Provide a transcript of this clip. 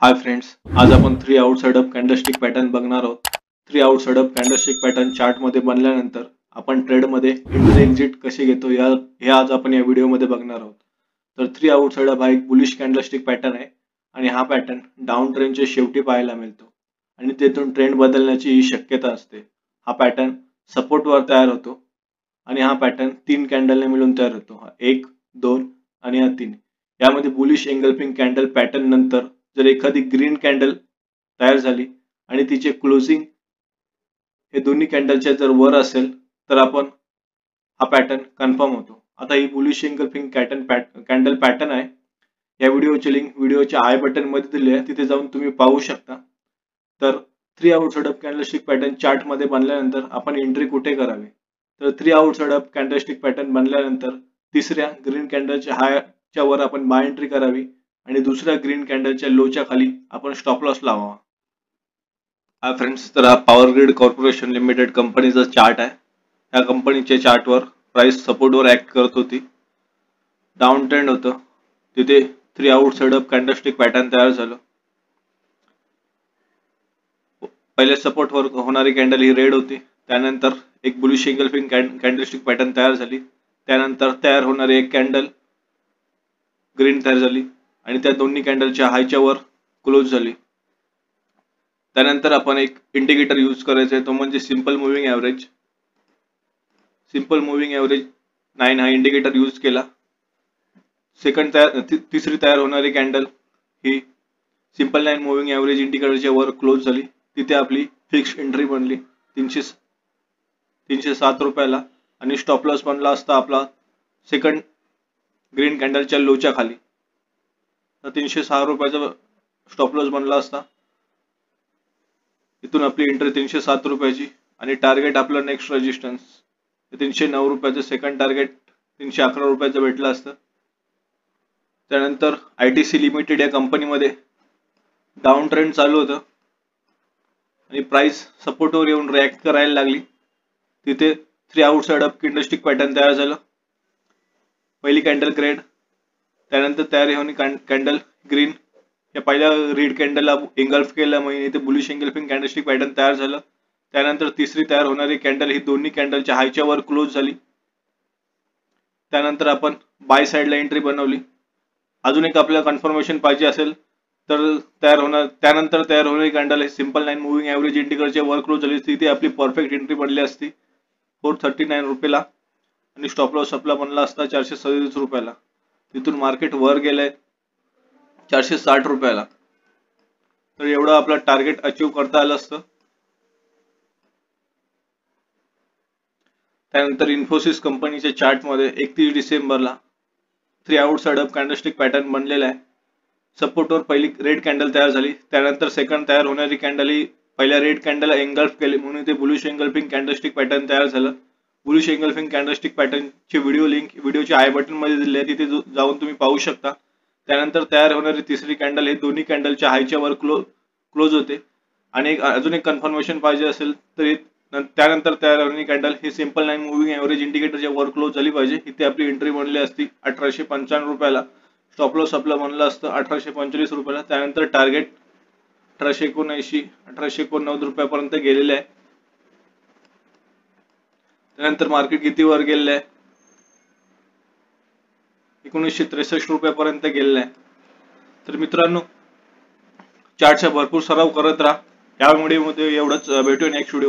Hi friends, आज आपण 3 outside up candlestick pattern बघणार आहोत. 3 outside up candlestick pattern chart मध्ये बनल्यानंतर आपण ट्रेड मध्ये एंट्री एक्झिट कसे घेतो हे आज आपण या व्हिडिओ मध्ये बघणार आहोत. तर 3 आउटसाइड अप हा एक बुलिश कॅन्डलस्टिक पॅटर्न आहे आणि हा पॅटर्न डाऊन ट्रेंडच्या शेवटी पाहायला मिळतो आणि तेथून ट्रेंड बदलण्याची ही शक्यता असते. हा पॅटर्न सपोर्ट वर तयार होतो आणि हा पॅटर्न 3 कॅन्डलने मिळून तयार होतो. 1, 2 आणि 3. यामध्ये बुलिश एंगल्फिंग कॅन्डल पॅटर्न नंतर जर एखादी ग्रीन कॅन्डल तयार झाली आणि तिचे क्लोजिंग हे दोन्ही कॅन्डलच्या जर वर असेल तर आपण हा पॅटर्न कन्फर्म होतो. आता ही बुलिश एंगल्फिंग कॅन्डल पॅटर्न आहे. या व्हिडिओची लिंक व्हिडिओच्या आय बटन मध्ये दिली आहे, तिथे जाऊन तुम्ही पाहू शकता. तर 3 outside up candlestick pattern chart मध्ये बनल्यानंतर आपण एंट्री कुठे करावी? तर 3 आउटसाइड अप कॅन्डलस्टिक पॅटर्न बनल्यानंतर तिसऱ्या ग्रीन कॅन्डलच्या हायच्या वर आपण बाय एंट्री करावी आणि दुसऱ्या ग्रीन कॅन्डलच्या लोच्या खाली आपण स्टॉप लॉस लावावा. हा फ्रेंड्स, तर हा पॉवर ग्रिड कॉर्पोरेशन लिमिटेड कंपनीचा चार्ट आहे. या कंपनीच्या चार्टवर प्राइस सपोर्टवर ऍक्ट करत होती, डाऊन ट्रेंड होतं, तिथे 3 आउटसाइड अप कॅन्डलस्टिक पॅटर्न तयार झालं. पहिले सपोर्ट वर होणारी कॅन्डल ही रेड होती, त्यानंतर एक बुलिश एंगल्फिंग कॅन्डलस्टिक पॅटर्न तयार झाली, त्यानंतर तयार होणारी एक कॅन्डल ग्रीन तयार झाली आणि त्या दोन्ही कॅन्डलच्या हायच्या वर क्लोज झाली. त्यानंतर आपण एक इंडिकेटर यूज करायचा आहे, तो म्हणजे simple moving average. Simple moving average 9 हा इंडिकेटर यूज केला. तिसरी तयार होणारी कॅन्डल ही सिंपल 9 मुव्हिंग ॲव्हरेज इंडिकेटरच्या वर क्लोज झाली. तिथे आपली फिक्स एंट्री बनली 307 रुपयाला आणि स्टॉप लॉस बनला असता आपला सेकंड ग्रीन कॅन्डलच्या लोच्या खाली. तर 306 रुपयाचा स्टॉप लॉस बनला असता. इथून आपली एंट्री 307 रुपयाची आणि टार्गेट आपलं नेक्स्ट रेजिस्टन्स 309 रुपयाचं, सेकंड टार्गेट 311 रुपयाचं भेटलं असतं. त्यानंतर ITC लिमिटेड या कंपनीमध्ये डाऊन ट्रेंड चालू होतं आणि प्राइस सपोर्टवर येऊन रिॲक्ट करायला लागली. तिथे 3 आउटसाइड अप कॅन्डलस्टिक पॅटर्न तयार झालं. पहिली कॅन्डल रेड, त्यानंतर तयार होणी कॅन्डल ग्रीन, या पहिल्या रेड कॅन्डलला एंगल्फ केलं म्हणजे इथे बुलिश एंगल्फिंग कॅन्डलस्टिक पॅटर्न तयार झालं. त्यानंतर तिसरी तयार होणारी कॅन्डल ही दोन्ही कॅन्डलच्या हायच्या वर क्लोज झाली. त्यानंतर आपण बाय साइडला एंट्री बनवली. अजून एक आपल्याला कन्फर्मेशन पाहिजे असेल तर त्यानंतर तयार होणारी कॅन्डल ही सिंपल 9 मुव्हिंग ॲव्हरेज इंडिकेटरच्या वर क्लोज झाली, तिथे आपली परफेक्ट एंट्री बनली असती 439 रुपयाला आणि स्टॉप लॉस आपला बनला असता 437 रुपयाला. तिथून मार्केट वर गेलंय 460 रुपयाला. तर एवढं आपलं टार्गेट अचीव करता आलं असतं. त्यानंतर इन्फोसिस कंपनीच्या चार्टमध्ये 31 डिसेंबरला 3 आउटसाइड अप कॅन्डलस्टिक पॅटर्न बनलेला आहे. सपोर्टवर पहिली रेड कॅन्डल तयार झाली, त्यानंतर सेकंड तयार होणारी कॅन्डल ही पहिल्या रेड कॅन्डलला एंगल्फ केली म्हणून ते बुलिश एंगल्फिंग कॅन्डलस्टिक पॅटर्न तयार झालं. बुलिश एंगल्फिंग कॅन्डलस्टिक पॅटर्नची व्हिडिओ लिंक व्हिडिओच्या आय बटन मध्ये दिली आहे, तिथे जाऊन तुम्ही पाहू शकता. त्यानंतर तयार होणारी तिसरी कॅन्डल ही दोन्ही कॅन्डलच्या हायच्या वर क्लोज होते आणि अजून एक कन्फर्मेशन पाहिजे असेल तर त्यानंतर तयार होणारी कॅन्डल ही सिंपल 9 मुव्हिंग ॲव्हरेज इंडिकेटरच्या वर क्लोज झाली पाहिजे. इथे आपली एंट्री बनली असती 1895 रुपयाला. स्टॉप लॉस आपला बनला असतं 1845 रुपयाला. त्यानंतर टार्गेट 1879 1889 रुपयापर्यंत गेलेले आहे. त्यानंतर मार्केट किती वर गेलेलं आहे? 1963 रुपयापर्यंत गेलेलं आहे. तर मित्रांनो, चार्टचा भरपूर सराव करत राहा. या व्हिडिओमध्ये एवढंच. भेटूया नेक्स्ट व्हिडिओ.